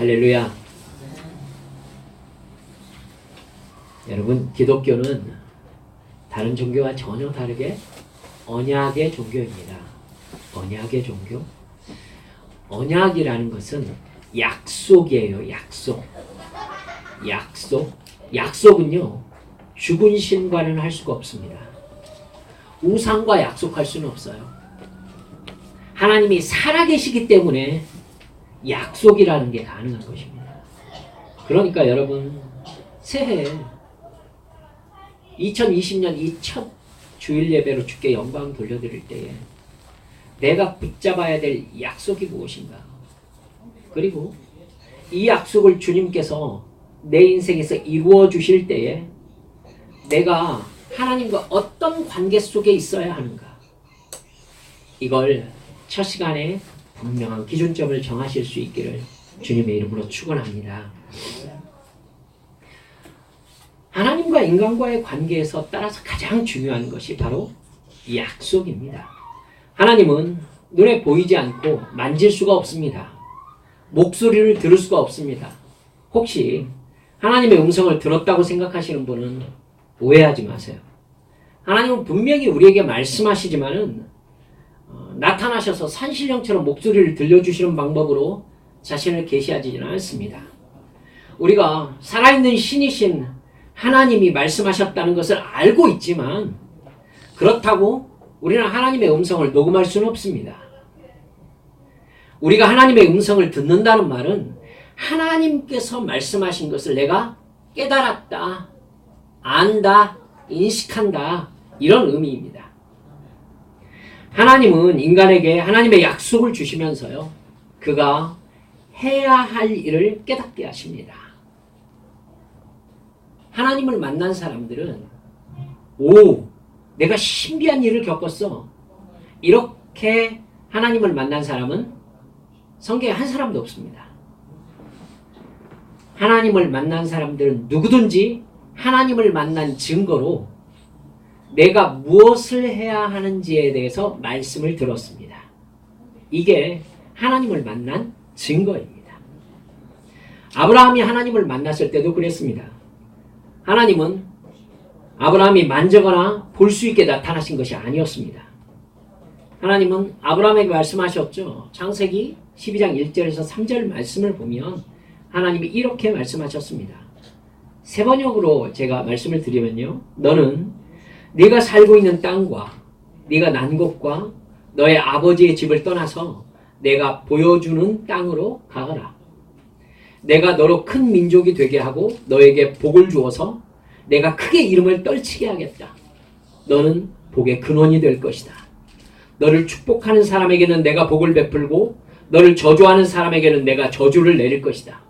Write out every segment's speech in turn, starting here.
할렐루야. 여러분, 기독교는 다른 종교와 전혀 다르게 언약의 종교입니다. 언약의 종교. 언약이라는 것은 약속이에요. 약속은요, 죽은 신과는 할 수가 없습니다. 우상과 약속할 수는 없어요. 하나님이 살아계시기 때문에 약속이라는 게 가능한 것입니다. 그러니까 여러분, 새해 2020년 이 첫 주일 예배로 주께 영광 돌려드릴 때에 내가 붙잡아야 될 약속이 무엇인가? 그리고 이 약속을 주님께서 내 인생에서 이루어 주실 때에 내가 하나님과 어떤 관계 속에 있어야 하는가? 이걸 첫 시간에 분명한 기준점을 정하실 수 있기를 주님의 이름으로 축원합니다. 하나님과 인간과의 관계에서 따라서 가장 중요한 것이 바로 약속입니다. 하나님은 눈에 보이지 않고 만질 수가 없습니다. 목소리를 들을 수가 없습니다. 혹시 하나님의 음성을 들었다고 생각하시는 분은 오해하지 마세요. 하나님은 분명히 우리에게 말씀하시지만은 나타나셔서 산신령처럼 목소리를 들려주시는 방법으로 자신을 계시하지는 않습니다. 우리가 살아있는 신이신 하나님이 말씀하셨다는 것을 알고 있지만 그렇다고 우리는 하나님의 음성을 녹음할 수는 없습니다. 우리가 하나님의 음성을 듣는다는 말은 하나님께서 말씀하신 것을 내가 깨달았다, 안다, 인식한다, 이런 의미입니다. 하나님은 인간에게 하나님의 약속을 주시면서요, 그가 해야 할 일을 깨닫게 하십니다. 하나님을 만난 사람들은 내가 신비한 일을 겪었어. 이렇게 하나님을 만난 사람은 성경에 한 사람도 없습니다. 하나님을 만난 사람들은 누구든지 하나님을 만난 증거로 내가 무엇을 해야 하는지에 대해서 말씀을 들었습니다. 이게 하나님을 만난 증거입니다. 아브라함이 하나님을 만났을 때도 그랬습니다. 하나님은 아브라함이 만져거나 볼 수 있게 나타나신 것이 아니었습니다. 하나님은 아브라함에게 말씀하셨죠. 창세기 12장 1절에서 3절 말씀을 보면 하나님이 이렇게 말씀하셨습니다. 세 번역으로 제가 말씀을 드리면요, 너는 네가 살고 있는 땅과 네가 난 곳과 너의 아버지의 집을 떠나서 내가 보여주는 땅으로 가거라. 내가 너로 큰 민족이 되게 하고 너에게 복을 주어서 내가 크게 이름을 떨치게 하겠다. 너는 복의 근원이 될 것이다. 너를 축복하는 사람에게는 내가 복을 베풀고 너를 저주하는 사람에게는 내가 저주를 내릴 것이다.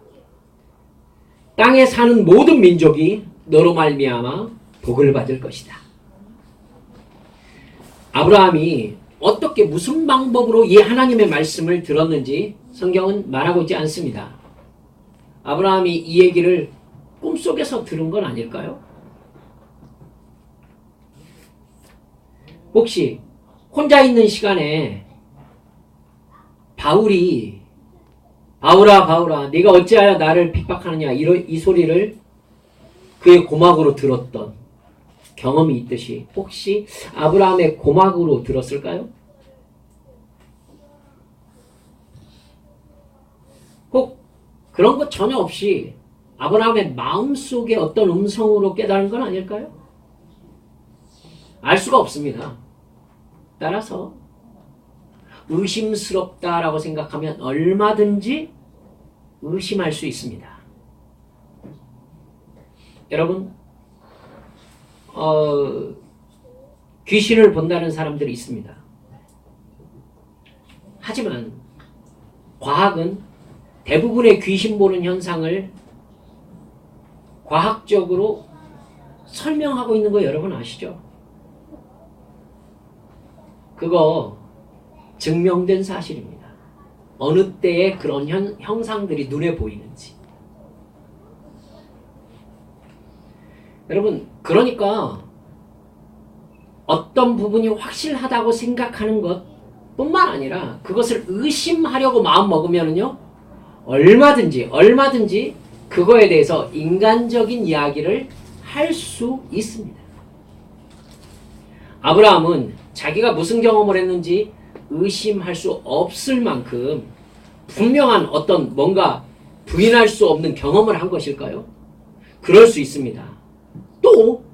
땅에 사는 모든 민족이 너로 말미암아 복을 받을 것이다. 아브라함이 어떻게 무슨 방법으로 이 하나님의 말씀을 들었는지 성경은 말하고 있지 않습니다. 아브라함이 이 얘기를 꿈속에서 들은 건 아닐까요? 혹시 혼자 있는 시간에 바울이 바울아 네가 어찌하여 나를 핍박하느냐 이 소리를 그의 고막으로 들었던 경험이 있듯이 혹시 아브라함의 고막으로 들었을까요? 혹 그런 것 전혀 없이 아브라함의 마음속에 어떤 음성으로 깨달은 건 아닐까요? 알 수가 없습니다. 따라서 의심스럽다라고 생각하면 얼마든지 의심할 수 있습니다. 여러분, 귀신을 본다는 사람들이 있습니다. 하지만 과학은 대부분의 귀신 보는 현상을 과학적으로 설명하고 있는 거 여러분 아시죠? 그거 증명된 사실입니다. 어느 때에 그런 형상들이 눈에 보이는지. 여러분, 그러니까 어떤 부분이 확실하다고 생각하는 것 뿐만 아니라 그것을 의심하려고 마음 먹으면요, 얼마든지 그거에 대해서 인간적인 이야기를 할 수 있습니다. 아브라함은 자기가 무슨 경험을 했는지 의심할 수 없을 만큼 분명한 어떤 뭔가 부인할 수 없는 경험을 한 것일까요? 그럴 수 있습니다. 또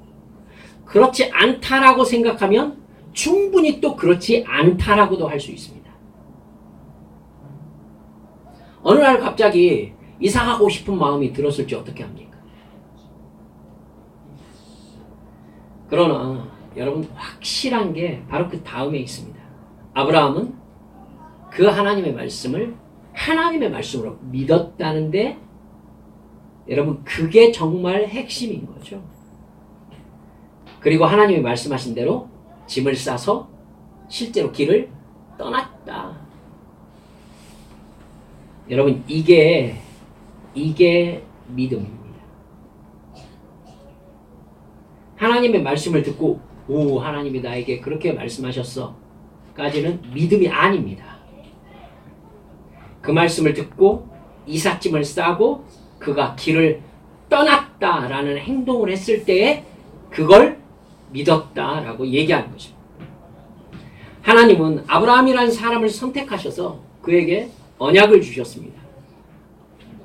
그렇지 않다라고 생각하면 충분히 또 그렇지 않다라고도 할 수 있습니다. 어느 날 갑자기 이사가고 싶은 마음이 들었을지 어떻게 합니까? 그러나 여러분 확실한 게 바로 그 다음에 있습니다. 아브라함은 그 하나님의 말씀을 하나님의 말씀으로 믿었다는데 여러분 그게 정말 핵심인 거죠. 그리고 하나님이 말씀하신 대로 짐을 싸서 실제로 길을 떠났다. 여러분 이게 믿음입니다. 하나님의 말씀을 듣고 오 하나님이 나에게 그렇게 말씀하셨어 까지는 믿음이 아닙니다. 그 말씀을 듣고 이삿짐을 싸고 그가 길을 떠났다라는 행동을 했을 때에 그걸 믿었다라고 얘기하는 것입니다. 하나님은 아브라함이라는 사람을 선택하셔서 그에게 언약을 주셨습니다.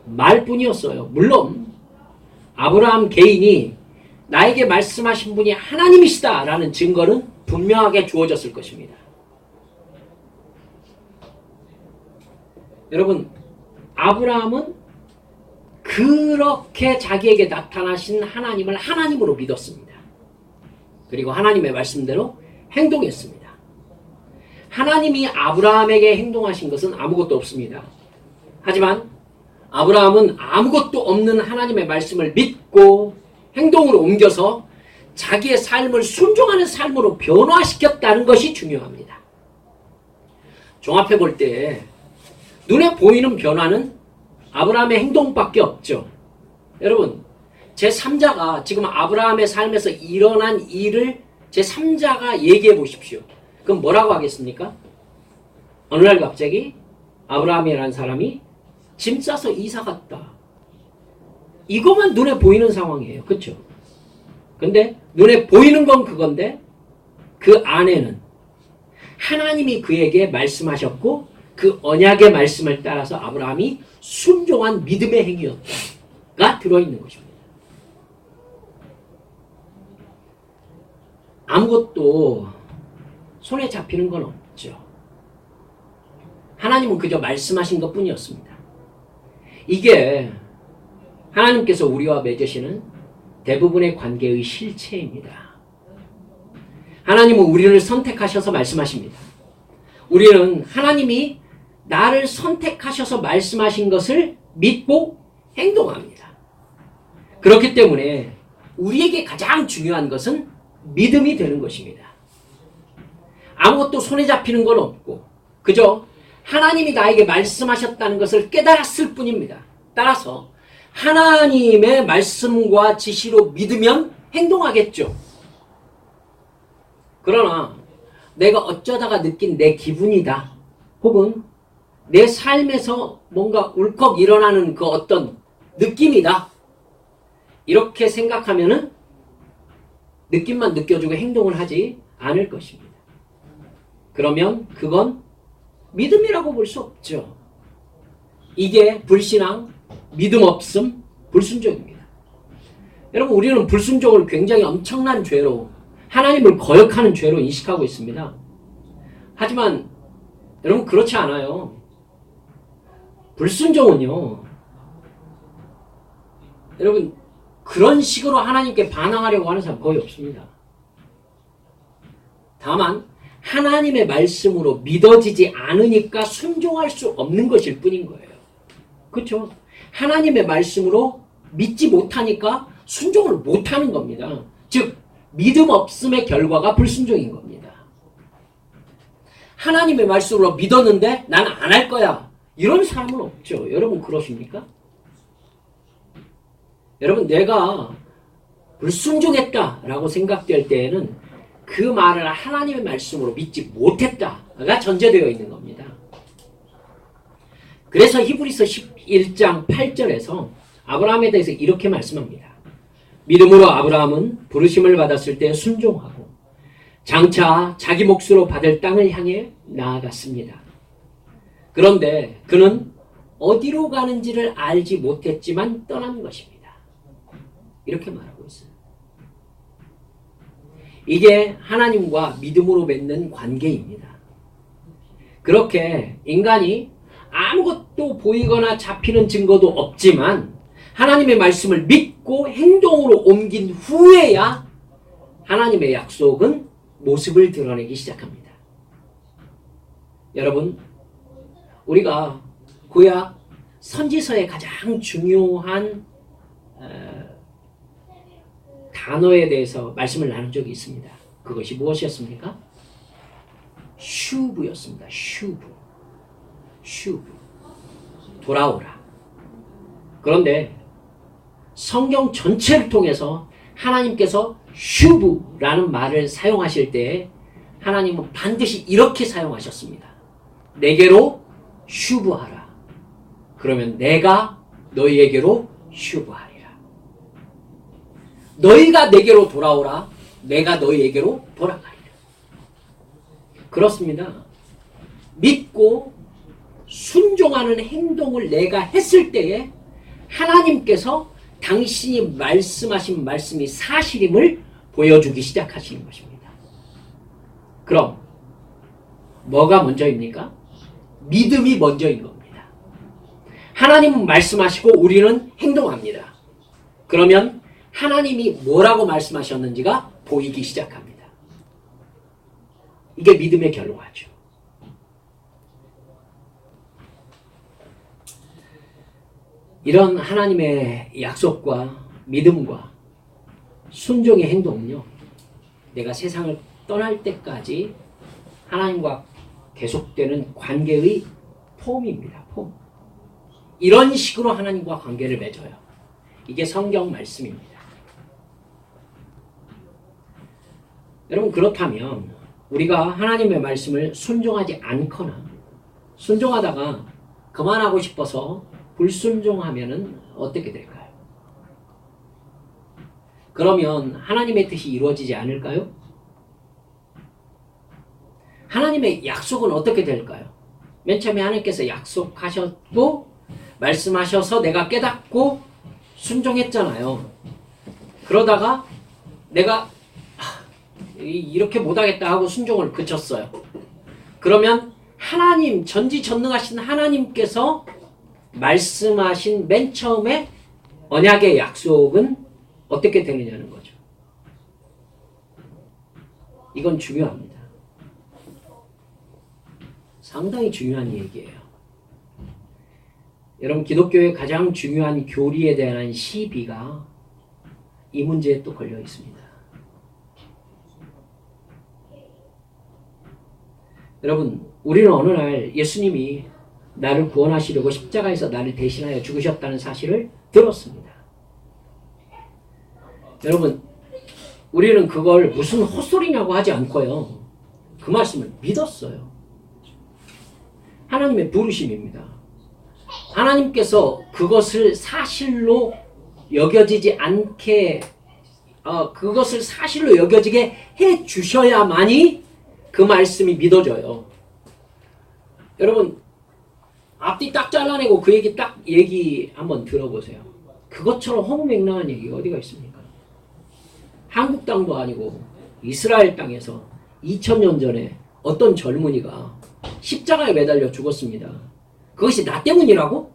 말뿐이었어요. 물론 아브라함 개인이 나에게 말씀하신 분이 하나님이시다라는 증거는 분명하게 주어졌을 것입니다. 여러분 아브라함은 그렇게 자기에게 나타나신 하나님을 하나님으로 믿었습니다. 그리고 하나님의 말씀대로 행동했습니다. 하나님이 아브라함에게 행동하신 것은 아무것도 없습니다. 하지만 아브라함은 아무것도 없는 하나님의 말씀을 믿고 행동으로 옮겨서 자기의 삶을 순종하는 삶으로 변화시켰다는 것이 중요합니다. 종합해 볼 때 눈에 보이는 변화는 아브라함의 행동밖에 없죠. 여러분 제3자가 지금 아브라함의 삶에서 일어난 일을 제3자가 얘기해 보십시오. 그럼 뭐라고 하겠습니까? 어느 날 갑자기 아브라함이라는 사람이 짐 싸서 이사 갔다. 이것만 눈에 보이는 상황이에요. 그렇죠? 근데 눈에 보이는 건 그건데 그 안에는 하나님이 그에게 말씀하셨고 그 언약의 말씀을 따라서 아브라함이 순종한 믿음의 행위였다가 들어있는 것입니다. 아무것도 손에 잡히는 건 없죠. 하나님은 그저 말씀하신 것뿐이었습니다. 이게 하나님께서 우리와 맺으시는 대부분의 관계의 실체입니다. 하나님은 우리를 선택하셔서 말씀하십니다. 우리는 하나님이 나를 선택하셔서 말씀하신 것을 믿고 행동합니다. 그렇기 때문에 우리에게 가장 중요한 것은 믿음이 되는 것입니다. 아무것도 손에 잡히는 건 없고 그저 하나님이 나에게 말씀하셨다는 것을 깨달았을 뿐입니다. 따라서 하나님의 말씀과 지시로 믿으면 행동하겠죠. 그러나 내가 어쩌다가 느낀 내 기분이다. 혹은 내 삶에서 뭔가 울컥 일어나는 그 어떤 느낌이다. 이렇게 생각하면은 느낌만 느껴주고 행동을 하지 않을 것입니다. 그러면 그건 믿음이라고 볼 수 없죠. 이게 불신앙, 믿음 없음, 불순종입니다. 여러분 우리는 불순종을 굉장히 엄청난 죄로 하나님을 거역하는 죄로 인식하고 있습니다. 하지만 여러분 그렇지 않아요. 불순종은요. 여러분 그런 식으로 하나님께 반항하려고 하는 사람 거의 없습니다. 다만 하나님의 말씀으로 믿어지지 않으니까 순종할 수 없는 것일 뿐인 거예요. 그렇죠? 하나님의 말씀으로 믿지 못하니까 순종을 못하는 겁니다. 즉 믿음 없음의 결과가 불순종인 겁니다. 하나님의 말씀으로 믿었는데 나는 안 할 거야. 이런 사람은 없죠. 여러분 그러십니까? 여러분 내가 불순종했다라고 생각될 때에는 그 말을 하나님의 말씀으로 믿지 못했다가 전제되어 있는 겁니다. 그래서 히브리서 11장 8절에서 아브라함에 대해서 이렇게 말씀합니다. 믿음으로 아브라함은 부르심을 받았을 때 순종하고 장차 자기 몫으로 받을 땅을 향해 나아갔습니다. 그런데 그는 어디로 가는지를 알지 못했지만 떠난 것입니다. 이렇게 말하고 있어요. 이게 하나님과 믿음으로 맺는 관계입니다. 그렇게 인간이 아무것도 보이거나 잡히는 증거도 없지만 하나님의 말씀을 믿고 행동으로 옮긴 후에야 하나님의 약속은 모습을 드러내기 시작합니다. 여러분, 우리가 구약 선지서의 가장 중요한 단어에 대해서 말씀을 나눈 적이 있습니다. 그것이 무엇이었습니까? 슈브였습니다. 슈브. 돌아오라. 그런데 성경 전체를 통해서 하나님께서 슈브라는 말을 사용하실 때 하나님은 반드시 이렇게 사용하셨습니다. 내게로 슈브하라. 그러면 내가 너희에게로 슈브하리라. 너희가 내게로 돌아오라. 내가 너희에게로 돌아가리라. 그렇습니다. 믿고 순종하는 행동을 내가 했을 때에 하나님께서 당신이 말씀하신 말씀이 사실임을 보여주기 시작하시는 것입니다. 그럼 뭐가 먼저입니까? 믿음이 먼저인 겁니다. 하나님은 말씀하시고 우리는 행동합니다. 그러면 하나님이 뭐라고 말씀하셨는지가 보이기 시작합니다. 이게 믿음의 결과죠. 이런 하나님의 약속과 믿음과 순종의 행동은요, 내가 세상을 떠날 때까지 하나님과 계속되는 관계의 폼입니다. 폼. 이런 식으로 하나님과 관계를 맺어요. 이게 성경 말씀입니다. 여러분, 그렇다면 우리가 하나님의 말씀을 순종하지 않거나 순종하다가 그만하고 싶어서 불순종하면은 어떻게 될까요? 그러면 하나님의 뜻이 이루어지지 않을까요? 하나님의 약속은 어떻게 될까요? 맨 처음에 하나님께서 약속하셨고 말씀하셔서 내가 깨닫고 순종했잖아요. 그러다가 내가 이렇게 못하겠다 하고 순종을 그쳤어요. 그러면 하나님, 전지전능하신 하나님께서 말씀하신 맨 처음에 언약의 약속은 어떻게 되느냐는 거죠. 이건 중요합니다. 상당히 중요한 얘기예요. 여러분, 기독교의 가장 중요한 교리에 대한 시비가 이 문제에 또 걸려 있습니다. 여러분, 우리는 어느 날 예수님이 나를 구원하시려고 십자가에서 나를 대신하여 죽으셨다는 사실을 들었습니다. 여러분, 우리는 그걸 무슨 헛소리냐고 하지 않고요. 그 말씀을 믿었어요. 하나님의 부르심입니다. 하나님께서 그것을 사실로 여겨지지 않게, 그것을 사실로 여겨지게 해 주셔야만이 그 말씀이 믿어져요. 여러분, 앞뒤 딱 잘라내고 그 얘기 한번 들어보세요. 그것처럼 허무맹랑한 얘기가 어디가 있습니까? 한국 땅도 아니고 이스라엘 땅에서 2000년 전에 어떤 젊은이가 십자가에 매달려 죽었습니다. 그것이 나 때문이라고?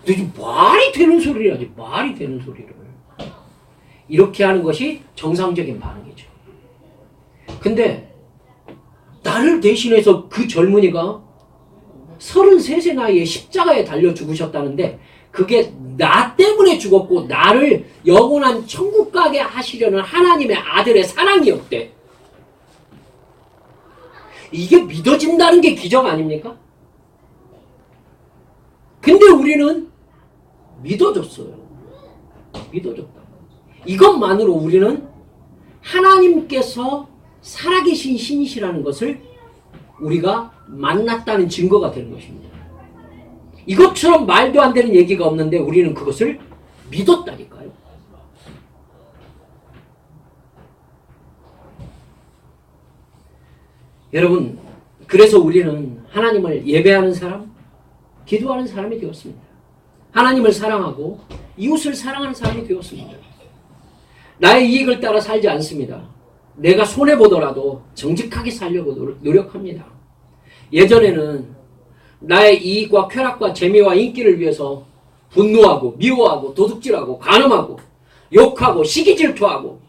너 지금 말이 되는 소리를 하지, 말이 되는 소리를. 이렇게 하는 것이 정상적인 반응이죠. 근데 나를 대신해서 그 젊은이가 33세 나이에 십자가에 달려 죽으셨다는데 그게 나 때문에 죽었고 나를 영원한 천국 가게 하시려는 하나님의 아들의 사랑이었대. 이게 믿어진다는 게 기적 아닙니까? 근데 우리는 믿어졌어요. 믿어졌다. 이것만으로 우리는 하나님께서 살아계신 신이시라는 것을 우리가 만났다는 증거가 되는 것입니다. 이것처럼 말도 안 되는 얘기가 없는데 우리는 그것을 믿었다니까요. 여러분, 그래서 우리는 하나님을 예배하는 사람, 기도하는 사람이 되었습니다. 하나님을 사랑하고 이웃을 사랑하는 사람이 되었습니다. 나의 이익을 따라 살지 않습니다. 내가 손해보더라도 정직하게 살려고 노력합니다. 예전에는 나의 이익과 쾌락과 재미와 인기를 위해서 분노하고 미워하고 도둑질하고 간음하고 욕하고 시기질투하고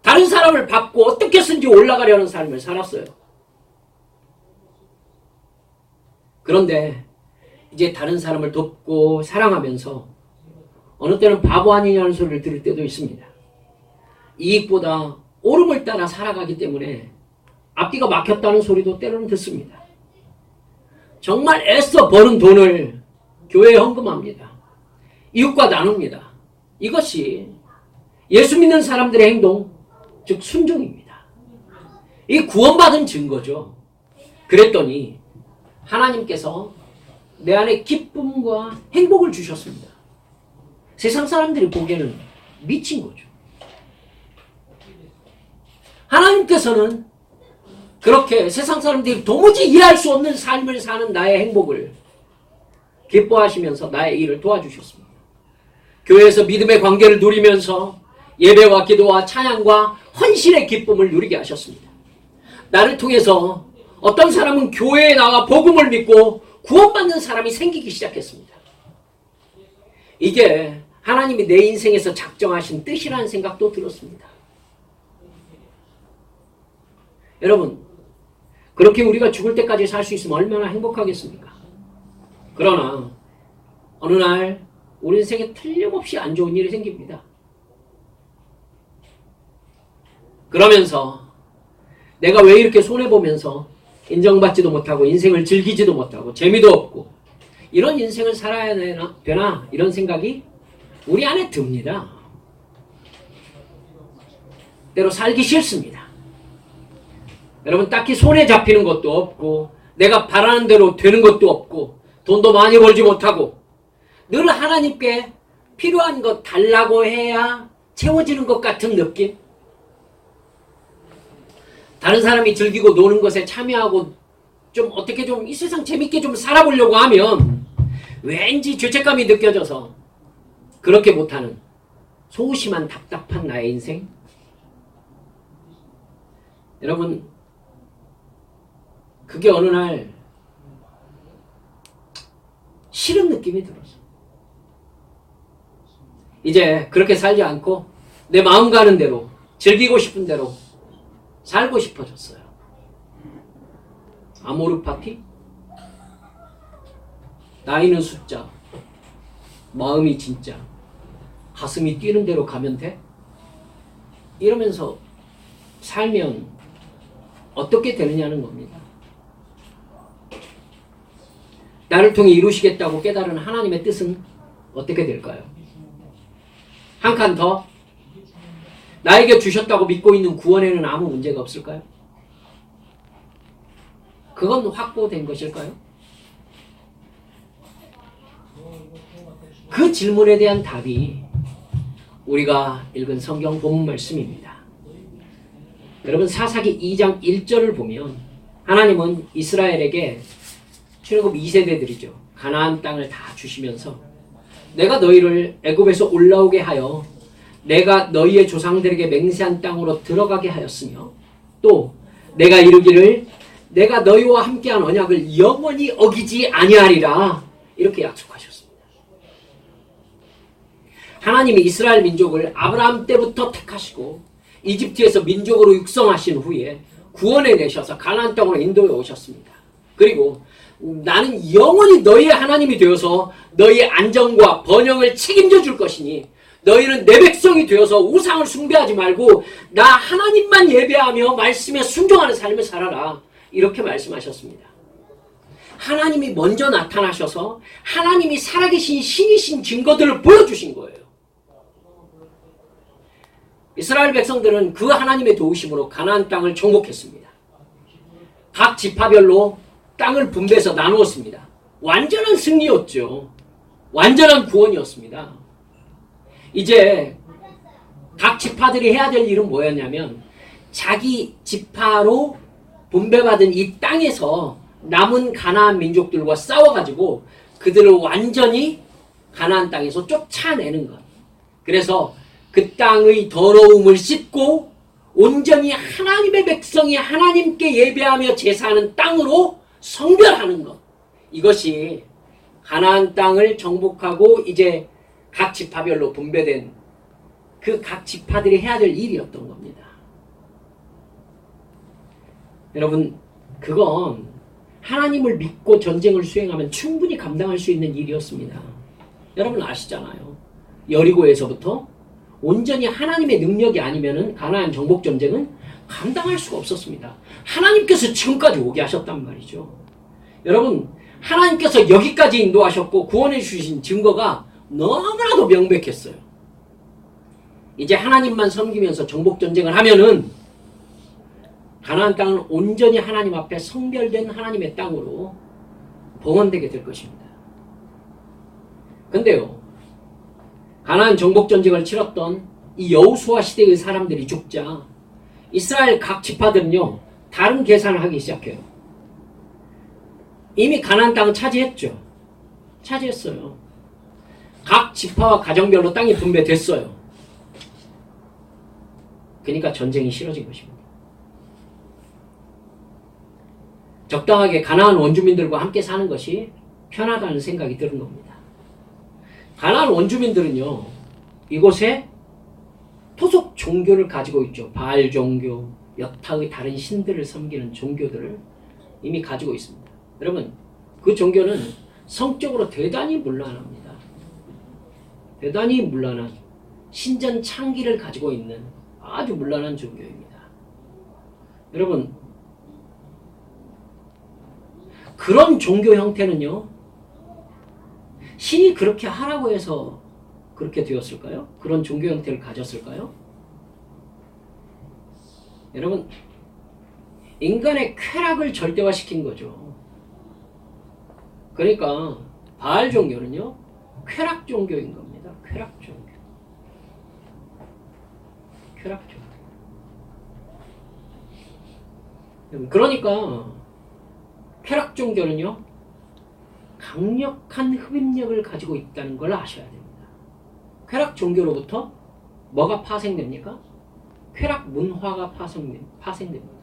다른 사람을 밟고 어떻게 해서든지 올라가려는 삶을 살았어요. 그런데 이제 다른 사람을 돕고 사랑하면서 어느 때는 바보 아니냐는 소리를 들을 때도 있습니다. 이익보다 오름을 따라 살아가기 때문에 앞뒤가 막혔다는 소리도 때로는 듣습니다. 정말 애써 버는 돈을 교회에 헌금합니다. 이웃과 나눕니다. 이것이 예수 믿는 사람들의 행동, 즉 순종입니다. 이 구원받은 증거죠. 그랬더니 하나님께서 내 안에 기쁨과 행복을 주셨습니다. 세상 사람들이 보기에는 미친 거죠. 하나님께서는 그렇게 세상 사람들이 도무지 이해할 수 없는 삶을 사는 나의 행복을 기뻐하시면서 나의 일을 도와주셨습니다. 교회에서 믿음의 관계를 누리면서 예배와 기도와 찬양과 헌신의 기쁨을 누리게 하셨습니다. 나를 통해서 어떤 사람은 교회에 나와 복음을 믿고 구원받는 사람이 생기기 시작했습니다. 이게 하나님이 내 인생에서 작정하신 뜻이라는 생각도 들었습니다. 여러분, 그렇게 우리가 죽을 때까지 살 수 있으면 얼마나 행복하겠습니까? 그러나 어느 날 우리 인생에 틀림없이 안 좋은 일이 생깁니다. 그러면서 내가 왜 이렇게 손해보면서 인정받지도 못하고 인생을 즐기지도 못하고 재미도 없고 이런 인생을 살아야 되나 이런 생각이 우리 안에 듭니다. 때로 살기 싫습니다. 여러분, 딱히 손에 잡히는 것도 없고 내가 바라는 대로 되는 것도 없고 돈도 많이 벌지 못하고 늘 하나님께 필요한 것 달라고 해야 채워지는 것 같은 느낌? 다른 사람이 즐기고 노는 것에 참여하고 좀 어떻게 좀 이 세상 재밌게 좀 살아보려고 하면 왠지 죄책감이 느껴져서 그렇게 못하는 소심한 답답한 나의 인생? 여러분, 그게 어느 날 싫은 느낌이 들어서 이제 그렇게 살지 않고 내 마음 가는 대로 즐기고 싶은 대로 살고 싶어졌어요. 아모르 파티? 나이는 숫자, 마음이 진짜, 가슴이 뛰는 대로 가면 돼? 이러면서 살면 어떻게 되느냐는 겁니다. 나를 통해 이루시겠다고 깨달은 하나님의 뜻은 어떻게 될까요? 한 칸 더. 나에게 주셨다고 믿고 있는 구원에는 아무 문제가 없을까요? 그건 확보된 것일까요? 그 질문에 대한 답이 우리가 읽은 성경 본문 말씀입니다. 여러분, 사사기 2장 1절을 보면 하나님은 이스라엘에게 출애굽 2세대들이죠. 가나안 땅을 다 주시면서 내가 너희를 애굽에서 올라오게 하여 내가 너희의 조상들에게 맹세한 땅으로 들어가게 하였으며 또 내가 이르기를 내가 너희와 함께한 언약을 영원히 어기지 아니하리라 이렇게 약속하셨습니다. 하나님이 이스라엘 민족을 아브라함 때부터 택하시고 이집트에서 민족으로 육성하신 후에 구원해 내셔서 가나안 땅으로 인도해 오셨습니다. 그리고 나는 영원히 너희의 하나님이 되어서 너희의 안정과 번영을 책임져 줄 것이니 너희는 내 백성이 되어서 우상을 숭배하지 말고 나 하나님만 예배하며 말씀에 순종하는 삶을 살아라. 이렇게 말씀하셨습니다. 하나님이 먼저 나타나셔서 하나님이 살아계신 신이신 증거들을 보여주신 거예요. 이스라엘 백성들은 그 하나님의 도우심으로 가나안 땅을 정복했습니다. 각 지파별로 땅을 분배해서 나누었습니다. 완전한 승리였죠. 완전한 구원이었습니다. 이제 각 지파들이 해야 될 일은 뭐였냐면 자기 지파로 분배받은 이 땅에서 남은 가나안 민족들과 싸워가지고 그들을 완전히 가나안 땅에서 쫓아내는 것. 그래서 그 땅의 더러움을 씻고 온전히 하나님의 백성이 하나님께 예배하며 제사하는 땅으로 성별하는 것. 이것이 가나안 땅을 정복하고 이제 각 지파별로 분배된 그 각 지파들이 해야 될 일이었던 겁니다. 여러분, 그건 하나님을 믿고 전쟁을 수행하면 충분히 감당할 수 있는 일이었습니다. 여러분 아시잖아요. 여리고에서부터 온전히 하나님의 능력이 아니면은 가나안 정복 전쟁은 감당할 수가 없었습니다. 하나님께서 지금까지 오게 하셨단 말이죠. 여러분, 하나님께서 여기까지 인도하셨고 구원해 주신 증거가 너무나도 명백했어요. 이제 하나님만 섬기면서 정복 전쟁을 하면은 가나안 땅은 온전히 하나님 앞에 성별된 하나님의 땅으로 봉헌되게 될 것입니다. 근데요, 가나안 정복 전쟁을 치렀던 이 여호수아 시대의 사람들이 죽자 이스라엘 각 지파들은요 다른 계산을 하기 시작해요. 이미 가나안 땅은 차지했죠. 차지했어요. 각 지파와 가정별로 땅이 분배됐어요. 그러니까 전쟁이 싫어진 것입니다. 적당하게 가나안 원주민들과 함께 사는 것이 편하다는 생각이 드는 겁니다. 가나안 원주민들은요, 이곳에 토속 종교를 가지고 있죠. 바알 종교, 여타의 다른 신들을 섬기는 종교들을 이미 가지고 있습니다. 여러분, 그 종교는 성적으로 대단히 문란합니다. 대단히 문란한 신전 창기를 가지고 있는 아주 문란한 종교입니다. 여러분, 그런 종교 형태는요, 신이 그렇게 하라고 해서 그렇게 되었을까요? 그런 종교 형태를 가졌을까요? 여러분, 인간의 쾌락을 절대화시킨 거죠. 그러니까 바알 종교는요, 쾌락 종교인 겁니다. 쾌락 종교. 쾌락 종교. 그러니까 쾌락 종교는요, 강력한 흡입력을 가지고 있다는 걸 아셔야 됩니다. 쾌락 종교로부터 뭐가 파생됩니까? 쾌락 문화가 파생됩니다.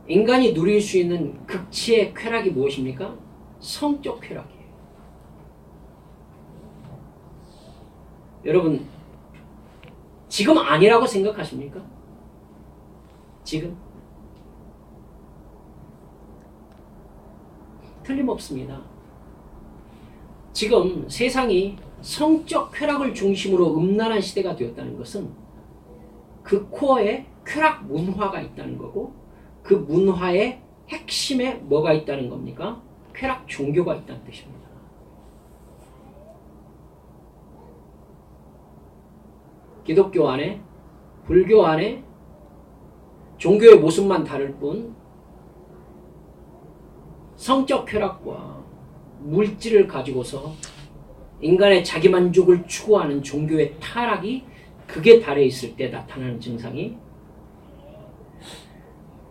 인간이 누릴 수 있는 극치의 쾌락이 무엇입니까? 성적 쾌락이에요. 여러분, 지금 아니라고 생각하십니까? 지금? 틀림없습니다. 지금 세상이 성적 쾌락을 중심으로 음란한 시대가 되었다는 것은 그 코어에 쾌락 문화가 있다는 거고, 그 문화의 핵심에 뭐가 있다는 겁니까? 쾌락 종교가 있다는 뜻입니다. 기독교 안에, 불교 안에 종교의 모습만 다를 뿐 성적 쾌락과 물질을 가지고서 인간의 자기만족을 추구하는 종교의 타락이 극에 달해 있을 때 나타나는 증상이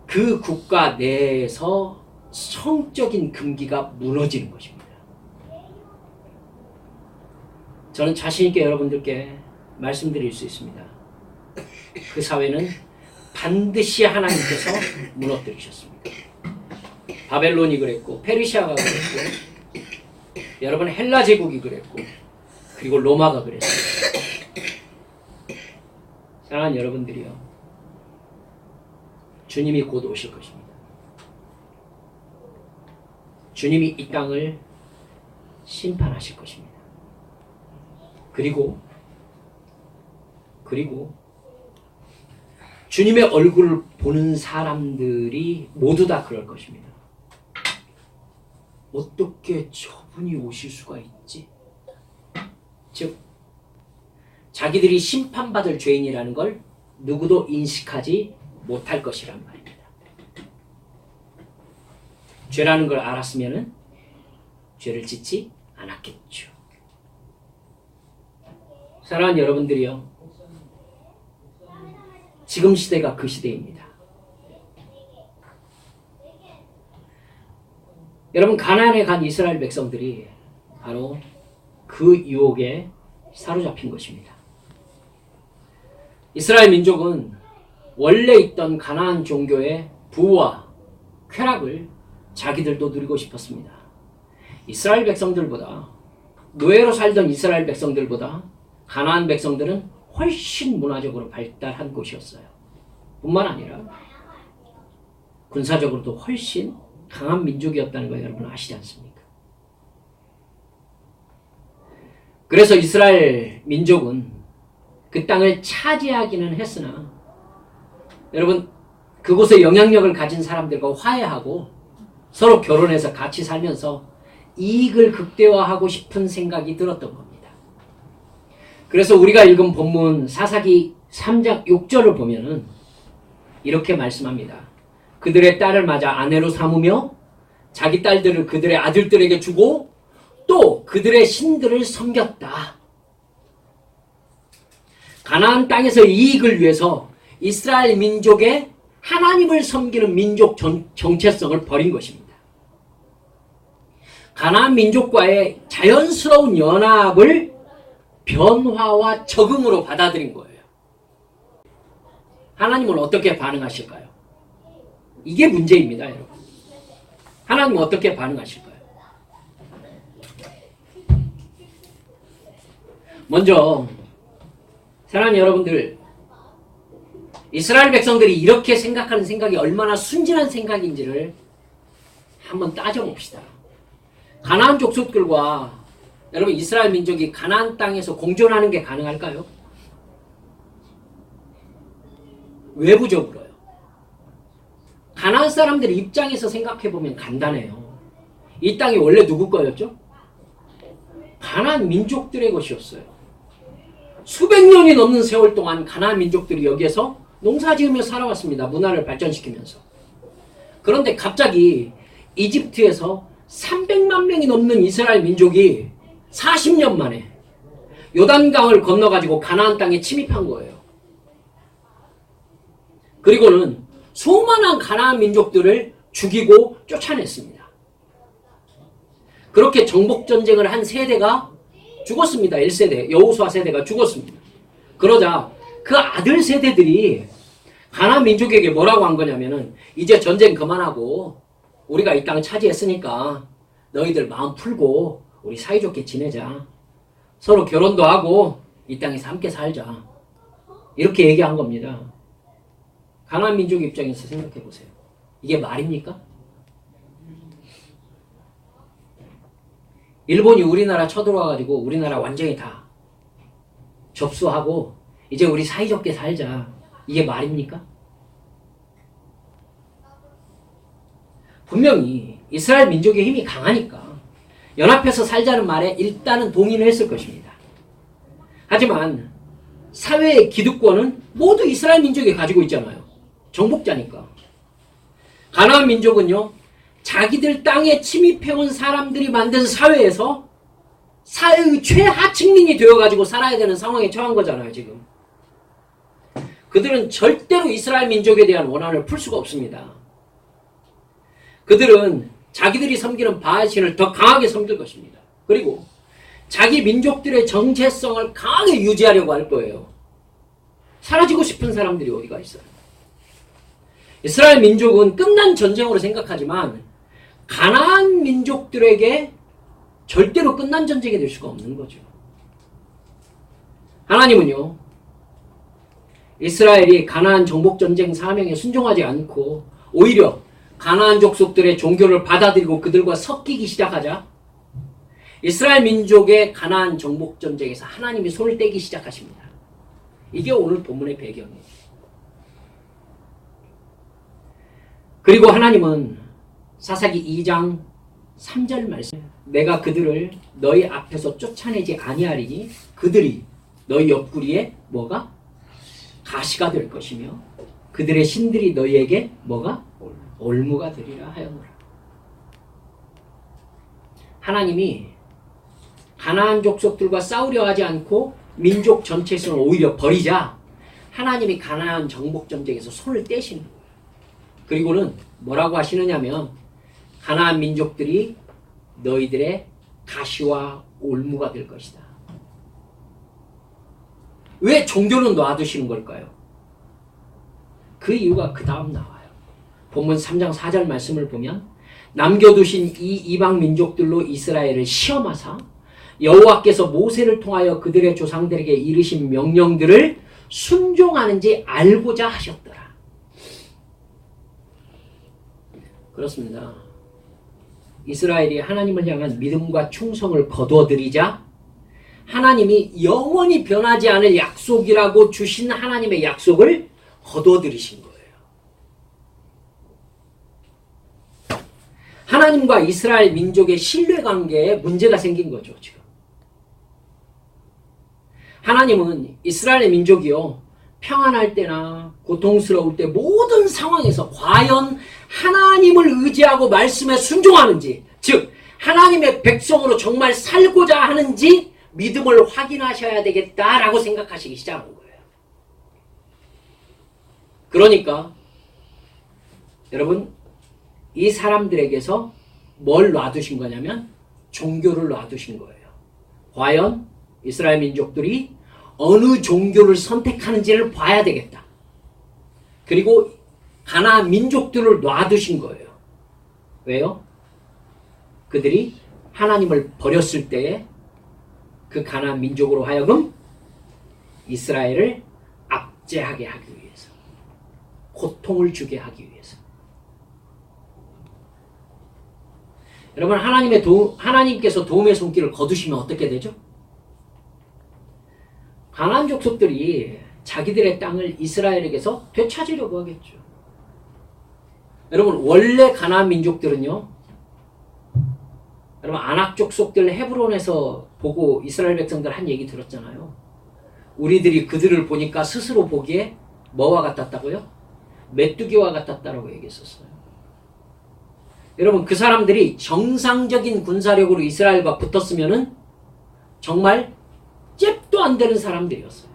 그 국가 내에서 성적인 금기가 무너지는 것입니다. 저는 자신있게 여러분들께 말씀드릴 수 있습니다. 그 사회는 반드시 하나님께서 무너뜨리셨습니다. 바벨론이 그랬고, 페르시아가 그랬고, 여러분 헬라 제국이 그랬고, 그리고 로마가 그랬습니다. 사랑하는 여러분들이요, 주님이 곧 오실 것입니다. 주님이 이 땅을 심판하실 것입니다. 그리고 주님의 얼굴을 보는 사람들이 모두 다 그럴 것입니다. 어떻게 저분이 오실 수가 있지? 즉, 자기들이 심판받을 죄인이라는 걸 누구도 인식하지 못할 것이란 말입니다. 죄라는 걸 알았으면 죄를 짓지 않았겠죠. 사랑하는 여러분들이요, 지금 시대가 그 시대입니다. 여러분, 가나안에 간 이스라엘 백성들이 바로 그 유혹에 사로잡힌 것입니다. 이스라엘 민족은 원래 있던 가나안 종교의 부와 쾌락을 자기들도 누리고 싶었습니다. 이스라엘 백성들보다, 노예로 살던 이스라엘 백성들보다 가나안 백성들은 훨씬 문화적으로 발달한 곳이었어요. 뿐만 아니라 군사적으로도 훨씬 강한 민족이었다는 거 여러분 아시지 않습니까? 그래서 이스라엘 민족은 그 땅을 차지하기는 했으나, 여러분, 그곳에 영향력을 가진 사람들과 화해하고 서로 결혼해서 같이 살면서 이익을 극대화하고 싶은 생각이 들었던 겁니다. 그래서 우리가 읽은 본문 사사기 3장 6절을 보면은 이렇게 말씀합니다. 그들의 딸을 맞아 아내로 삼으며 자기 딸들을 그들의 아들들에게 주고 또 그들의 신들을 섬겼다. 가나안 땅에서 이익을 위해서 이스라엘 민족의 하나님을 섬기는 민족 정체성을 버린 것입니다. 가나안 민족과의 자연스러운 연합을 변화와 적응으로 받아들인 거예요. 하나님은 어떻게 반응하실까요? 이게 문제입니다, 여러분. 하나님은 어떻게 반응하실까요? 먼저 사랑하는 여러분들, 이스라엘 백성들이 이렇게 생각하는 생각이 얼마나 순진한 생각인지를 한번 따져봅시다. 가나안 족속들과 여러분 이스라엘 민족이 가나안 땅에서 공존하는 게 가능할까요? 외부적으로요. 가나안 사람들 입장에서 생각해보면 간단해요. 이 땅이 원래 누구 거였죠? 가나안 민족들의 것이었어요. 수백 년이 넘는 세월 동안 가나안 민족들이 여기에서 농사지으며 살아왔습니다. 문화를 발전시키면서. 그런데 갑자기 이집트에서 300만 명이 넘는 이스라엘 민족이 40년 만에 요단강을 건너가지고 가나안 땅에 침입한 거예요. 그리고는 수많은 가나안 민족들을 죽이고 쫓아냈습니다. 그렇게 정복전쟁을 한 세대가 죽었습니다. 1세대, 여호수아 세대가 죽었습니다. 그러자 그 아들 세대들이 가나안 민족에게 뭐라고 한 거냐면은, 이제 전쟁 그만하고 우리가 이 땅을 차지했으니까 너희들 마음 풀고 우리 사이좋게 지내자. 서로 결혼도 하고 이 땅에서 함께 살자. 이렇게 얘기한 겁니다. 가나안 민족 입장에서 생각해 보세요. 이게 말입니까? 일본이 우리나라 쳐들어와가지고 우리나라 완전히 다 접수하고 이제 우리 사이좋게 살자. 이게 말입니까? 분명히 이스라엘 민족의 힘이 강하니까 연합해서 살자는 말에 일단은 동의를 했을 것입니다. 하지만 사회의 기득권은 모두 이스라엘 민족이 가지고 있잖아요. 정복자니까. 가나안 민족은요, 자기들 땅에 침입해온 사람들이 만든 사회에서 사회의 최하층민이 되어가지고 살아야 되는 상황에 처한 거잖아요, 지금. 그들은 절대로 이스라엘 민족에 대한 원한을 풀 수가 없습니다. 그들은 자기들이 섬기는 바알신을 더 강하게 섬길 것입니다. 그리고 자기 민족들의 정체성을 강하게 유지하려고 할 거예요. 사라지고 싶은 사람들이 어디가 있어요? 이스라엘 민족은 끝난 전쟁으로 생각하지만 가나안 민족들에게 절대로 끝난 전쟁이 될 수가 없는 거죠. 하나님은요, 이스라엘이 가나안 정복전쟁 사명에 순종하지 않고 오히려 가나안 족속들의 종교를 받아들이고 그들과 섞이기 시작하자 이스라엘 민족의 가나안 정복전쟁에서 하나님이 손을 떼기 시작하십니다. 이게 오늘 본문의 배경이에요. 그리고 하나님은 사사기 2장 3절 말씀, 내가 그들을 너희 앞에서 쫓아내지 아니하리니 그들이 너희 옆구리에 뭐가? 가시가 될 것이며 그들의 신들이 너희에게 뭐가? 올무가 되리라 하였노라. 하나님이 가나안 족속들과 싸우려 하지 않고 민족 전체에서는 오히려 버리자 하나님이 가나안 정복 전쟁에서 손을 떼시는 거예요. 그리고는 뭐라고 하시느냐면 가나안 민족들이 너희들의 가시와 올무가 될 것이다. 왜 종교는 놔두시는 걸까요? 그 이유가 그 다음 나와요. 본문 3장 4절 말씀을 보면 남겨두신 이 이방 민족들로 이스라엘을 시험하사 여호와께서 모세를 통하여 그들의 조상들에게 이르신 명령들을 순종하는지 알고자 하셨더라. 그렇습니다. 이스라엘이 하나님을 향한 믿음과 충성을 거두어들이자 하나님이 영원히 변하지 않을 약속이라고 주신 하나님의 약속을 거두어들이신 거예요. 하나님과 이스라엘 민족의 신뢰관계에 문제가 생긴 거죠, 지금. 하나님은 이스라엘 민족이요, 평안할 때나 고통스러울 때 모든 상황에서 과연 하나님을 의지하고 말씀에 순종하는지, 즉 하나님의 백성으로 정말 살고자 하는지 믿음을 확인하셔야 되겠다라고 생각하시기 시작한 거예요. 그러니까 여러분, 이 사람들에게서 뭘 놔두신 거냐면 종교를 놔두신 거예요. 과연 이스라엘 민족들이 어느 종교를 선택하는지를 봐야 되겠다. 그리고 가나안 민족들을 놔두신 거예요. 왜요? 그들이 하나님을 버렸을 때에 그 가나안 민족으로 하여금 이스라엘을 압제하게 하기 위해서, 고통을 주게 하기 위해서. 여러분, 하나님께서 도움의 손길을 거두시면 어떻게 되죠? 가나안 족속들이 자기들의 땅을 이스라엘에게서 되찾으려고 하겠죠. 여러분, 원래 가나안 민족들은요, 여러분, 아낙 족속들 헤브론에서 보고 이스라엘 백성들 한 얘기 들었잖아요. 우리들이 그들을 보니까 스스로 보기에 뭐와 같았다고요? 메뚜기와 같았다라고 얘기했었어요. 여러분, 그 사람들이 정상적인 군사력으로 이스라엘과 붙었으면은 정말 잽도 안 되는 사람들이었어요.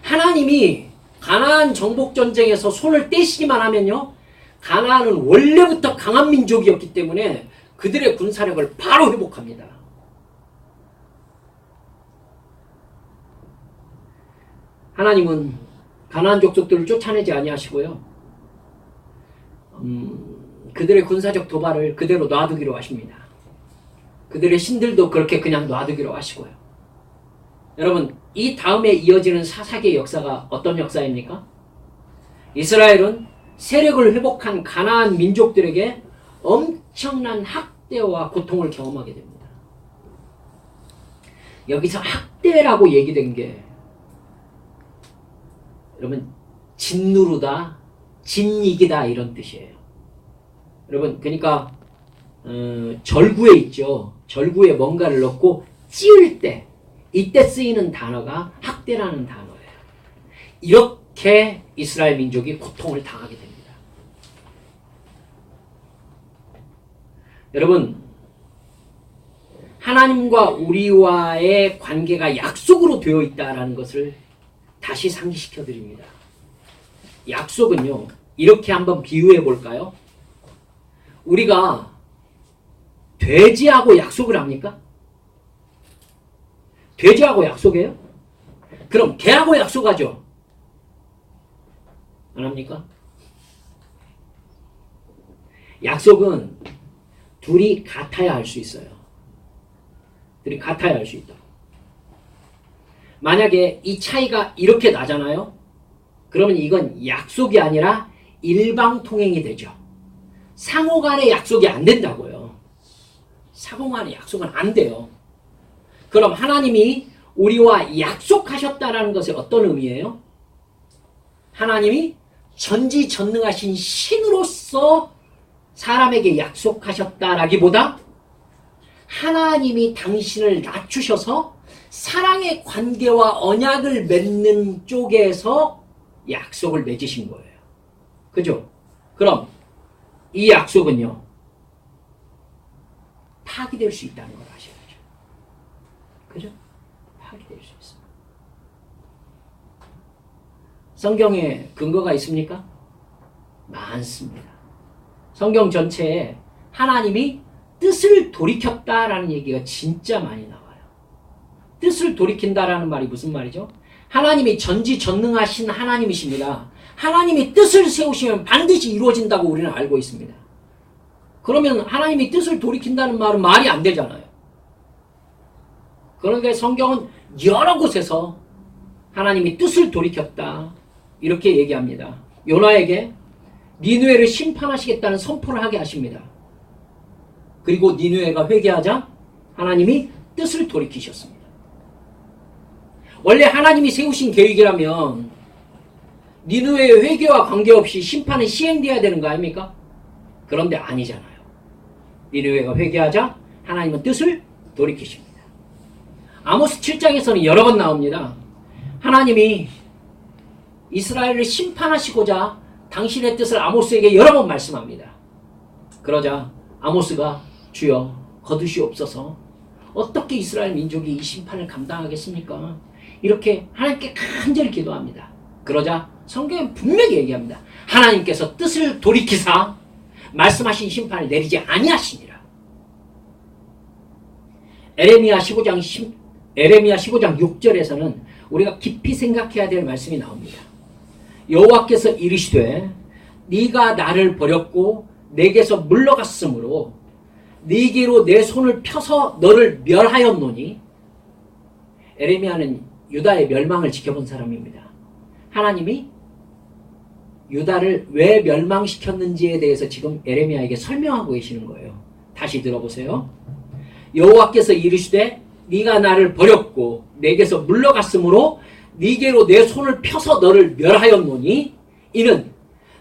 하나님이 가나안 정복 전쟁에서 손을 떼시기만 하면요, 가나안은 원래부터 강한 민족이었기 때문에 그들의 군사력을 바로 회복합니다. 하나님은 가나안 족속들을 쫓아내지 아니하시고요, 그들의 군사적 도발을 그대로 놔두기로 하십니다. 그들의 신들도 그렇게 그냥 놔두기로 하시고요. 여러분, 이 다음에 이어지는 사사기의 역사가 어떤 역사입니까? 이스라엘은 세력을 회복한 가나안 민족들에게 엄청난 학대와 고통을 경험하게 됩니다. 여기서 학대라고 얘기된 게 여러분, 진누르다, 진이기다 이런 뜻이에요. 여러분, 그러니까 절구에 있죠. 절구에 뭔가를 넣고 찌을 때, 이때 쓰이는 단어가 학대라는 단어예요. 이렇게 이스라엘 민족이 고통을 당하게 됩니다. 여러분, 하나님과 우리와의 관계가 약속으로 되어 있다는 것을 다시 상기시켜 드립니다. 약속은요, 이렇게 한번 비유해 볼까요? 우리가 돼지하고 약속을 합니까? 돼지하고 약속해요? 그럼 개하고 약속하죠? 안 합니까? 약속은 둘이 같아야 할 수 있어요. 둘이 같아야 할 수 있다. 만약에 이 차이가 이렇게 나잖아요? 그러면 이건 약속이 아니라 일방통행이 되죠. 상호 간의 약속이 안 된다고요. 상호 간의 약속은 안 돼요. 그럼 하나님이 우리와 약속하셨다라는 것이 어떤 의미예요? 하나님이 전지전능하신 신으로서 사람에게 약속하셨다라기보다 하나님이 당신을 낮추셔서 사랑의 관계와 언약을 맺는 쪽에서 약속을 맺으신 거예요. 그죠? 그럼 이 약속은요, 파기될 수 있다는 걸 아셔야죠. 그죠? 파기될 수 있습니다. 성경에 근거가 있습니까? 많습니다. 성경 전체에 하나님이 뜻을 돌이켰다라는 얘기가 진짜 많이 나와요. 뜻을 돌이킨다라는 말이 무슨 말이죠? 하나님이 전지전능하신 하나님이십니다. 하나님이 뜻을 세우시면 반드시 이루어진다고 우리는 알고 있습니다. 그러면 하나님이 뜻을 돌이킨다는 말은 말이 안 되잖아요. 그런데 성경은 여러 곳에서 하나님이 뜻을 돌이켰다 이렇게 얘기합니다. 요나에게 니느웨를 심판하시겠다는 선포를 하게 하십니다. 그리고 니느웨가 회개하자 하나님이 뜻을 돌이키셨습니다. 원래 하나님이 세우신 계획이라면 니느웨의 회개와 관계없이 심판은 시행돼야 되는 거 아닙니까? 그런데 아니잖아요. 니느웨가 회개하자 하나님은 뜻을 돌이키십니다. 아모스 7장에서는 여러 번 나옵니다. 하나님이 이스라엘을 심판하시고자 당신의 뜻을 아모스에게 여러 번 말씀합니다. 그러자 아모스가 주여 거두시옵소서, 어떻게 이스라엘 민족이 이 심판을 감당하겠습니까? 이렇게 하나님께 간절히 기도합니다. 그러자 성경은 분명히 얘기합니다. 하나님께서 뜻을 돌이키사 말씀하신 심판을 내리지 아니하시니라. 에레미야 15장 6절에서는 우리가 깊이 생각해야 될 말씀이 나옵니다. 여호와께서 이르시되 네가 나를 버렸고 내게서 물러갔으므로 네게로 내 손을 펴서 너를 멸하였노니. 에레미야는 유다의 멸망을 지켜본 사람입니다. 하나님이 유다를 왜 멸망시켰는지에 대해서 지금 에레미야에게 설명하고 계시는 거예요. 다시 들어보세요. 여호와께서 이르시되 네가 나를 버렸고 내게서 물러갔으므로 네게로 내 손을 펴서 너를 멸하였노니 이는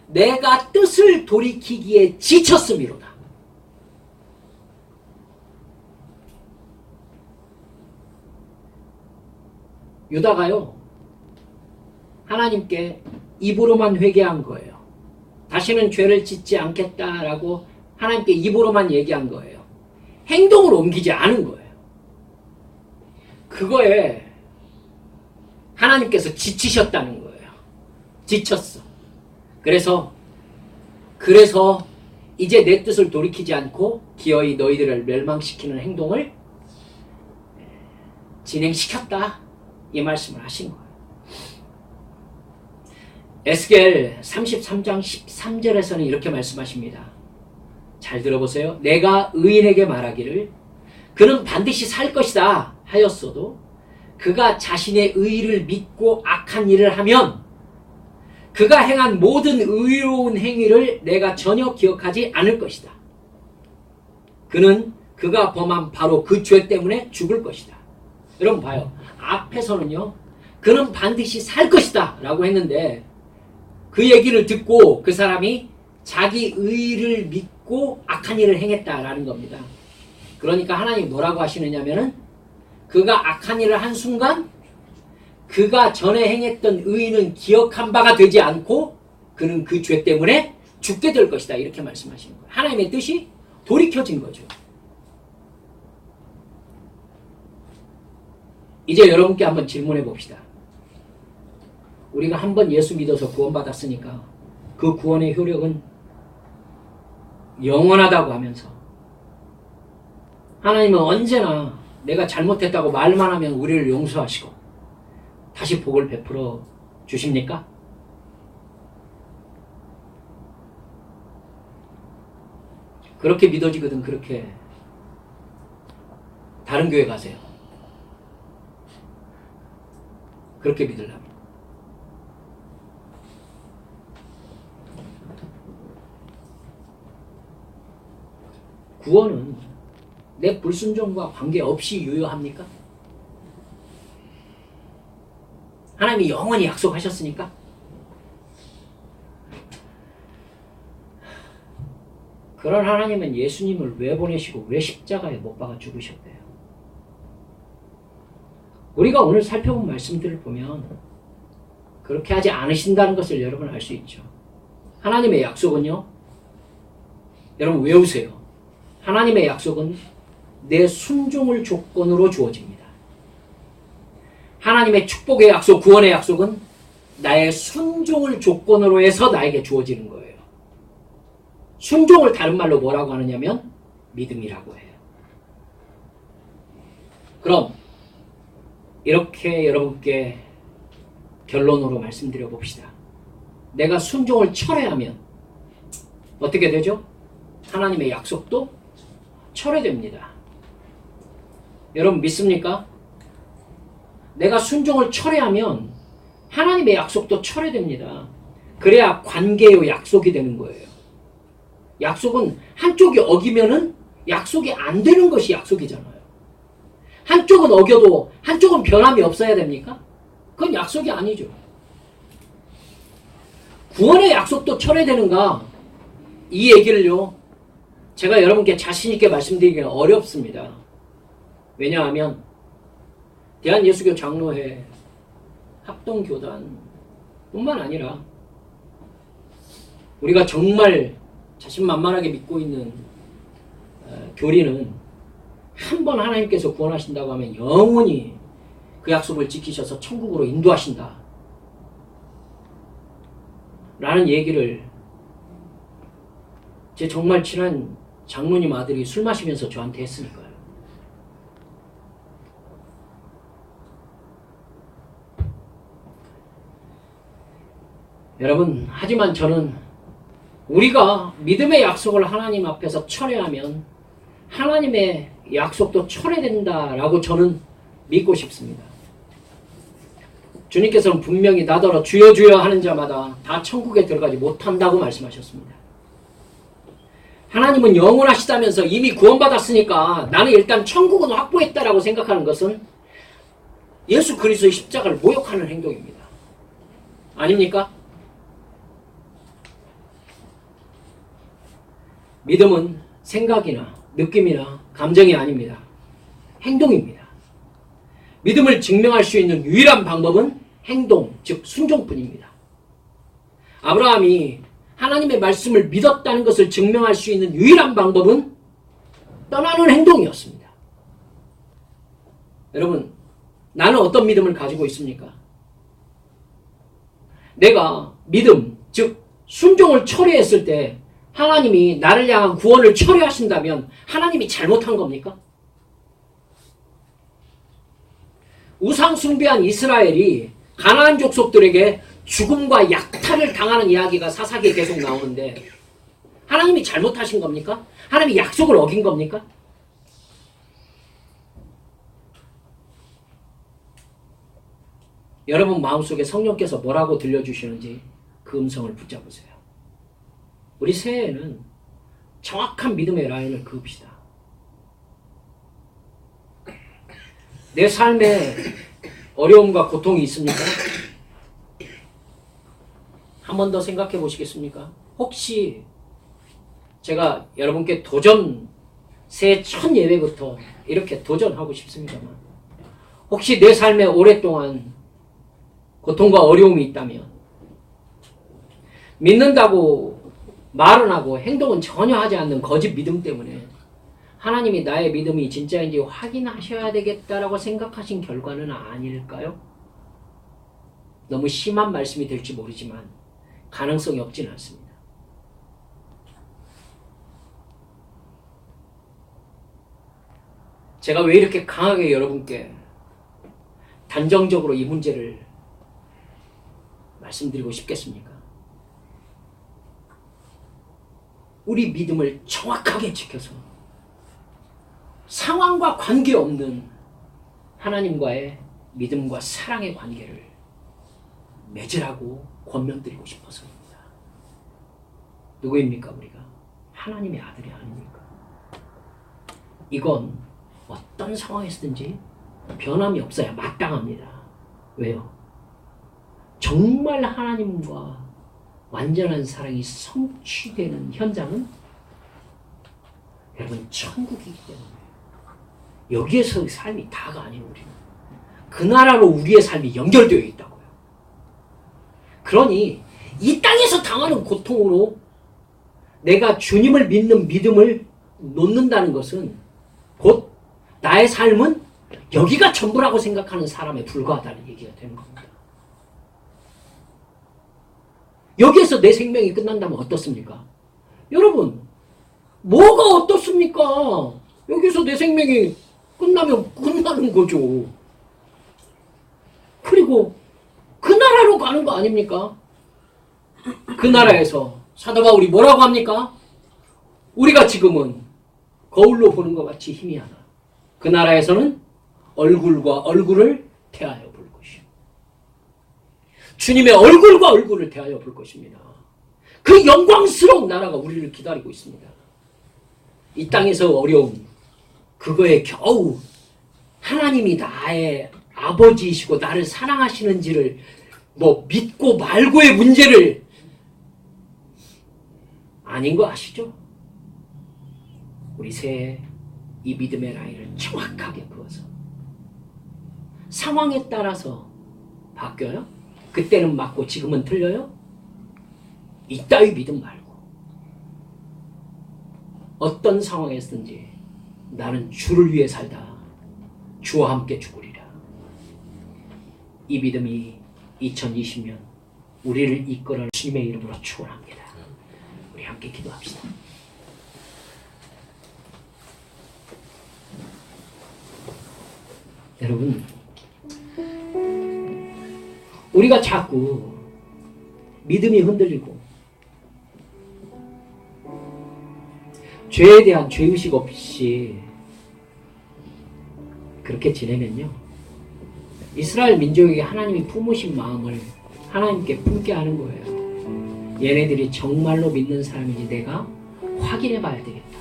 내가 뜻을 돌이키기에 지쳤음이로다. 유다가요, 하나님께 입으로만 회개한 거예요. 다시는 죄를 짓지 않겠다라고 하나님께 입으로만 얘기한 거예요. 행동으로 옮기지 않은 거예요. 그거에 하나님께서 지치셨다는 거예요. 지쳤어. 그래서 이제 내 뜻을 돌이키지 않고 기어이 너희들을 멸망시키는 행동을 진행시켰다. 이 말씀을 하신 거예요. 에스겔 33장 13절에서는 이렇게 말씀하십니다. 잘 들어보세요. 내가 의인에게 말하기를 그는 반드시 살 것이다 하였어도 그가 자신의 의를 믿고 악한 일을 하면 그가 행한 모든 의로운 행위를 내가 전혀 기억하지 않을 것이다. 그는 그가 범한 바로 그 죄 때문에 죽을 것이다. 여러분 봐요. 앞에서는요, 그는 반드시 살 것이다 라고 했는데 그 얘기를 듣고 그 사람이 자기 의를 믿고 악한 일을 행했다라는 겁니다. 그러니까 하나님이 뭐라고 하시느냐면은 그가 악한 일을 한 순간 그가 전에 행했던 의는 기억한 바가 되지 않고 그는 그 죄 때문에 죽게 될 것이다. 이렇게 말씀하시는 거예요. 하나님의 뜻이 돌이켜진 거죠. 이제 여러분께 한번 질문해 봅시다. 우리가 한번 예수 믿어서 구원받았으니까 그 구원의 효력은 영원하다고 하면서 하나님은 언제나 내가 잘못했다고 말만 하면 우리를 용서하시고 다시 복을 베풀어 주십니까? 그렇게 믿어지거든. 그렇게 다른 교회 가세요. 그렇게 믿으려면. 구원은 내 불순종과 관계없이 유효합니까? 하나님이 영원히 약속하셨으니까. 그런 하나님은 예수님을 왜 보내시고 왜 십자가에 못 박아 죽으셨대요? 우리가 오늘 살펴본 말씀들을 보면 그렇게 하지 않으신다는 것을 여러분 알 수 있죠. 하나님의 약속은요. 여러분 외우세요. 하나님의 약속은 내 순종을 조건으로 주어집니다. 하나님의 축복의 약속, 구원의 약속은 나의 순종을 조건으로 해서 나에게 주어지는 거예요. 순종을 다른 말로 뭐라고 하느냐면 믿음이라고 해요. 그럼 이렇게 여러분께 결론으로 말씀드려 봅시다. 내가 순종을 철회하면 어떻게 되죠? 하나님의 약속도 철회됩니다. 여러분 믿습니까? 내가 순종을 철회하면 하나님의 약속도 철회됩니다. 그래야 관계의 약속이 되는 거예요. 약속은 한쪽이 어기면은 약속이 안 되는 것이 약속이잖아요. 한쪽은 어겨도 한쪽은 변함이 없어야 됩니까? 그건 약속이 아니죠. 구원의 약속도 철회되는가? 이 얘기를요, 제가 여러분께 자신있게 말씀드리기가 어렵습니다. 왜냐하면 대한예수교 장로회 합동교단 뿐만 아니라 우리가 정말 자신만만하게 믿고 있는 교리는 한 번 하나님께서 구원하신다고 하면 영원히 그 약속을 지키셔서 천국으로 인도하신다 라는 얘기를 제 정말 친한 장로님 아들이 술 마시면서 저한테 했으니까요. 여러분, 하지만 저는 우리가 믿음의 약속을 하나님 앞에서 철회하면 하나님의 약속도 철회된다라고 저는 믿고 싶습니다. 주님께서는 분명히 나더러 주여 주여 하는 자마다 다 천국에 들어가지 못한다고 말씀하셨습니다. 하나님은 영원하시다면서 이미 구원받았으니까 나는 일단 천국은 확보했다라고 생각하는 것은 예수 그리스도의 십자가를 모욕하는 행동입니다. 아닙니까? 믿음은 생각이나 느낌이나 감정이 아닙니다. 행동입니다. 믿음을 증명할 수 있는 유일한 방법은 행동, 즉 순종뿐입니다. 아브라함이 하나님의 말씀을 믿었다는 것을 증명할 수 있는 유일한 방법은 떠나는 행동이었습니다. 여러분, 나는 어떤 믿음을 가지고 있습니까? 내가 믿음, 즉 순종을 철회했을 때 하나님이 나를 향한 구원을 철회하신다면 하나님이 잘못한 겁니까? 우상 숭배한 이스라엘이 가나안 족속들에게 죽음과 약탈을 당하는 이야기가 사사기에 계속 나오는데 하나님이 잘못하신 겁니까? 하나님이 약속을 어긴 겁니까? 여러분 마음속에 성령께서 뭐라고 들려주시는지 그 음성을 붙잡으세요. 우리 새해에는 정확한 믿음의 라인을 그읍시다. 내 삶에 어려움과 고통이 있습니까? 한 번 더 생각해 보시겠습니까? 혹시 제가 여러분께 새해 첫 예배부터 이렇게 도전하고 싶습니다만 혹시 내 삶에 오랫동안 고통과 어려움이 있다면 믿는다고 말은 하고 행동은 전혀 하지 않는 거짓 믿음 때문에 하나님이 나의 믿음이 진짜인지 확인하셔야 되겠다라고 생각하신 결과는 아닐까요? 너무 심한 말씀이 될지 모르지만 가능성이 없지는 않습니다. 제가 왜 이렇게 강하게 여러분께 단정적으로 이 문제를 말씀드리고 싶겠습니까? 우리 믿음을 정확하게 지켜서 상황과 관계없는 하나님과의 믿음과 사랑의 관계를 맺으라고 권면드리고 싶어서입니다. 누구입니까 우리가? 하나님의 아들이 아닙니까? 이건 어떤 상황에서든지 변함이 없어야 마땅합니다. 왜요? 정말 하나님과 완전한 사랑이 성취되는 현장은 여러분 천국이기 때문에 여기에서 삶이 다가 아닌 우리는 그 나라로 우리의 삶이 연결되어 있다고요. 그러니 이 땅에서 당하는 고통으로 내가 주님을 믿는 믿음을 놓는다는 것은 곧 나의 삶은 여기가 전부라고 생각하는 사람에 불과하다는 얘기가 되는 겁니다. 여기에서 내 생명이 끝난다면 어떻습니까? 여러분, 뭐가 어떻습니까? 여기서 내 생명이 끝나면 끝나는 거죠. 그리고 그 나라로 가는 거 아닙니까? 그 나라에서 사도 바울이 뭐라고 합니까? 우리가 지금은 거울로 보는 것 같이 희미하다. 그 나라에서는 얼굴과 얼굴을 대하여 볼 것이요. 주님의 얼굴과 얼굴을 대하여 볼 것입니다. 그 영광스러운 나라가 우리를 기다리고 있습니다. 이 땅에서 어려움, 그거에 겨우 하나님이 나의 아버지이시고 나를 사랑하시는지를 믿고 말고의 문제를 아닌 거 아시죠? 우리 새해 이 믿음의 라인을 정확하게 그어서 상황에 따라서 바뀌어요? 그때는 맞고 지금은 틀려요? 이따위 믿음 말고 어떤 상황에서든지 나는 주를 위해 살다 주와 함께 죽으리라. 이 믿음이 2020년 우리를 이끌어 주님의 이름으로 축원합니다. 우리 함께 기도합시다. 여러분, 우리가 자꾸 믿음이 흔들리고 죄에 대한 죄의식 없이 그렇게 지내면요, 이스라엘 민족에게 하나님이 품으신 마음을 하나님께 품게 하는 거예요. 얘네들이 정말로 믿는 사람인지 내가 확인해 봐야 되겠다.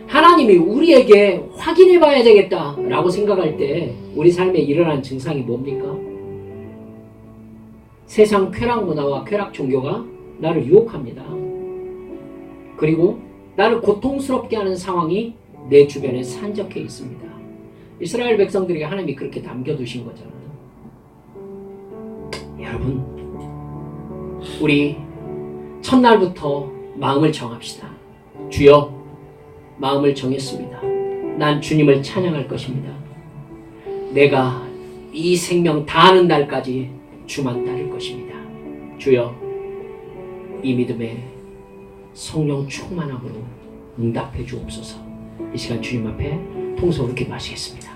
하나님이 우리에게 확인해 봐야 되겠다 라고 생각할 때 우리 삶에 일어난 증상이 뭡니까? 세상 쾌락 문화와 쾌락 종교가 나를 유혹합니다. 그리고 나를 고통스럽게 하는 상황이 내 주변에 산적해 있습니다. 이스라엘 백성들에게 하나님이 그렇게 남겨두신 거잖아요. 여러분, 우리 첫날부터 마음을 정합시다. 주여, 마음을 정했습니다. 난 주님을 찬양할 것입니다. 내가 이 생명 다하는 날까지 주만 따를 것입니다. 주여, 이 믿음에 성령 충만함으로 응답해 주옵소서. 이 시간 주님 앞에 통성으로 기도하시겠습니다.